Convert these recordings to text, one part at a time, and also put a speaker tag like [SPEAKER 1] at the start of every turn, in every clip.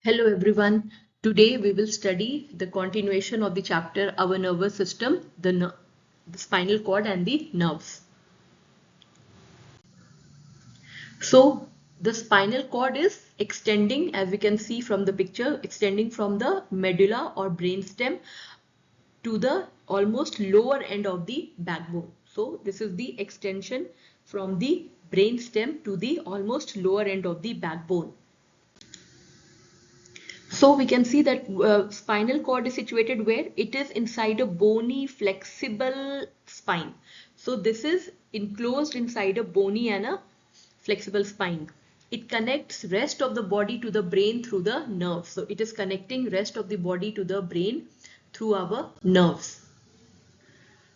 [SPEAKER 1] Hello everyone. Today we will study the continuation of the chapter Our Nervous System, the spinal cord and the nerves. So the spinal cord is extending, as we can see from the picture, extending from the medulla or brainstem to the almost lower end of the backbone. So this is the extension from the brainstem to the almost lower end of the backbone. So we can see that spinal cord is situated where it is inside a bony flexible spine. So this is enclosed inside a bony and a flexible spine. It connects rest of the body to the brain through the nerves. So it is connecting rest of the body to the brain through our nerves.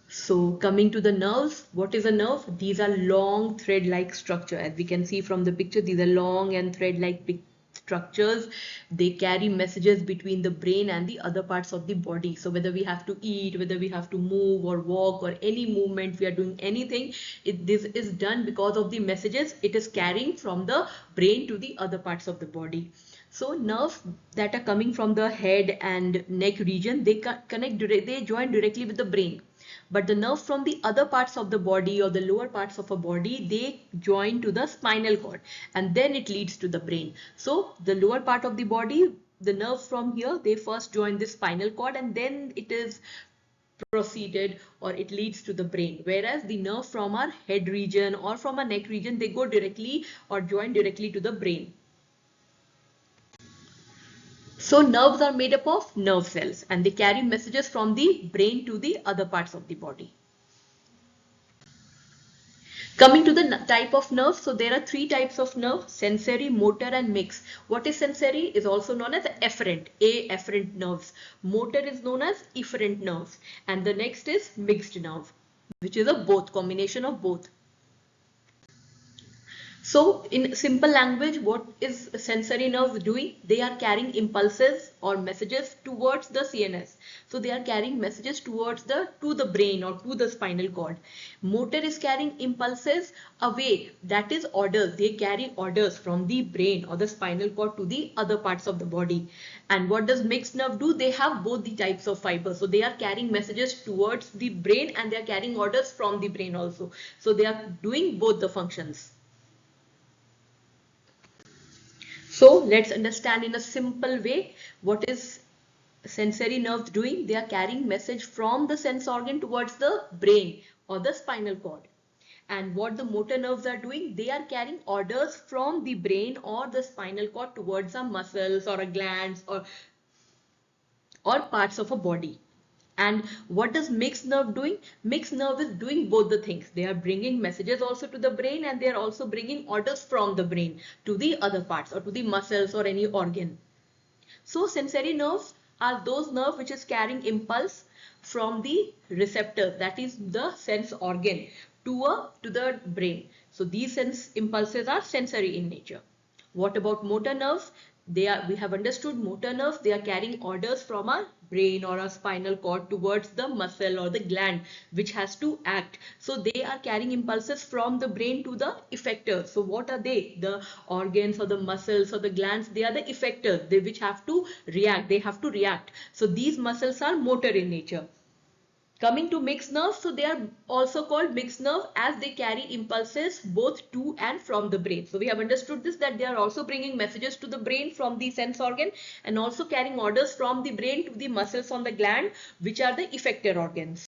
[SPEAKER 1] So coming to the nerves, what is a nerve? These are long thread-like structure. As we can see from the picture, these are long and thread-like structures. They carry messages between the brain and the other parts of the body. So whether we have to eat, whether we have to move or walk or any movement, we are doing anything, this is done because of the messages it is carrying from the brain to the other parts of the body. So nerves that are coming from the head and neck region, they join directly with the brain. But the nerve from the other parts of the body or the lower parts of a body, they join to the spinal cord and then it leads to the brain. So the lower part of the body, the nerve from here, they first join the spinal cord and then it is proceeded or it leads to the brain. Whereas the nerve from our head region or from our neck region, they go directly or join directly to the brain. So nerves are made up of nerve cells and they carry messages from the brain to the other parts of the body. Coming to the type of nerve, so there are three types of nerve: sensory, motor and mixed. What is sensory is also known as afferent nerves. Motor is known as efferent nerves. And the next is mixed nerve, which is a both, combination of both. So in simple language, what is sensory nerves doing? They are carrying impulses or messages towards the CNS. So they are carrying messages towards to the brain or to the spinal cord. Motor is carrying impulses away. That is orders. They carry orders from the brain or the spinal cord to the other parts of the body. And what does mixed nerve do? They have both the types of fibers. So they are carrying messages towards the brain and they are carrying orders from the brain also. So they are doing both the functions. So let's understand in a simple way what is sensory nerves doing. They are carrying message from the sense organ towards the brain or the spinal cord. And what the motor nerves are doing, they are carrying orders from the brain or the spinal cord towards a muscles or a glands or parts of a body. And what does mixed nerve doing? Mixed nerve is doing both the things. They are bringing messages also to the brain and they are also bringing orders from the brain to the other parts or to the muscles or any organ. So sensory nerves are those nerves which is carrying impulse from the receptor, that is the sense organ, to the brain. So these sense impulses are sensory in nature. What about motor nerves? We have understood motor nerves, they are carrying orders from our brain or our spinal cord towards the muscle or the gland which has to act. So they are carrying impulses from the brain to the effector. So what are they? The organs or the muscles or the glands, they are the effectors, they which have to react. They have to react. So these muscles are motor in nature. Coming to mixed nerves, so they are also called mixed nerve as they carry impulses both to and from the brain. So we have understood this, that they are also bringing messages to the brain from the sense organ and also carrying orders from the brain to the muscles on the gland, which are the effector organs.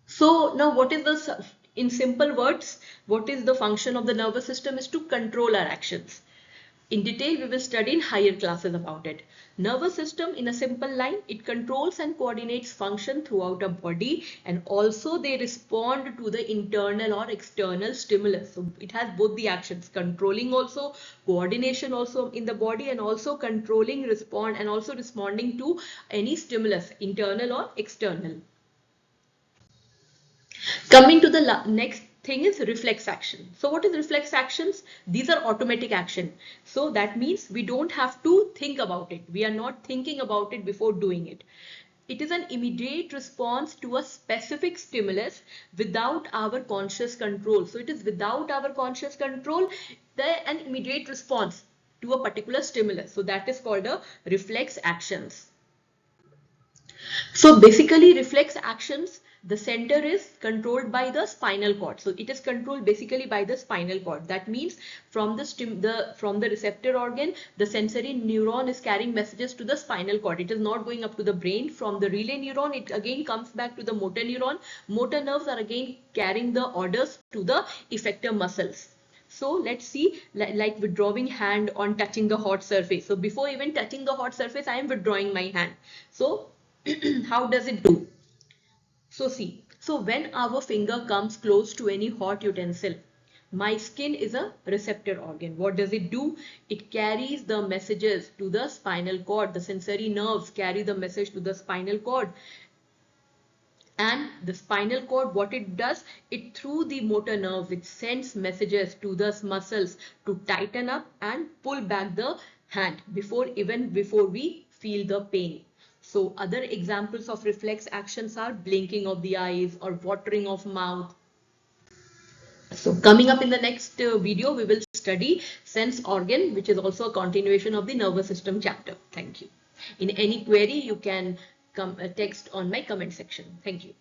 [SPEAKER 1] So now what is in simple words, what is the function of the nervous system is to control our actions. In detail, we will study in higher classes about it. Nervous system, in a simple line, it controls and coordinates function throughout a body and also they respond to the internal or external stimulus. So it has both the actions, controlling also, coordination also in the body and also controlling, respond and also responding to any stimulus, internal or external. Coming to the next thing is reflex action. So what is reflex actions? These are automatic action. So that means we don't have to think about it. We are not thinking about it before doing it. It is an immediate response to a specific stimulus without our conscious control. So it is without our conscious control. an immediate response to a particular stimulus. So that is called a reflex actions. So basically reflex actions, the center is controlled by the spinal cord. So it is controlled basically by the spinal cord. That means from the receptor organ, the sensory neuron is carrying messages to the spinal cord. It is not going up to the brain. From the relay neuron, it again comes back to the motor neuron. Motor nerves are again carrying the orders to the effector muscles. So let's see, like withdrawing hand on touching the hot surface. So before even touching the hot surface, I am withdrawing my hand. So how does it do? So see, so when our finger comes close to any hot utensil, my skin is a receptor organ. What does it do? It carries the messages to the spinal cord. The sensory nerves carry the message to the spinal cord. And the spinal cord, what it does, it through the motor nerves, it sends messages to the muscles to tighten up and pull back the hand before we feel the pain. So other examples of reflex actions are blinking of the eyes or watering of mouth. So coming up in the next video, we will study sense organ, which is also a continuation of the nervous system chapter. Thank you. In any query, you can text on my comment section. Thank you.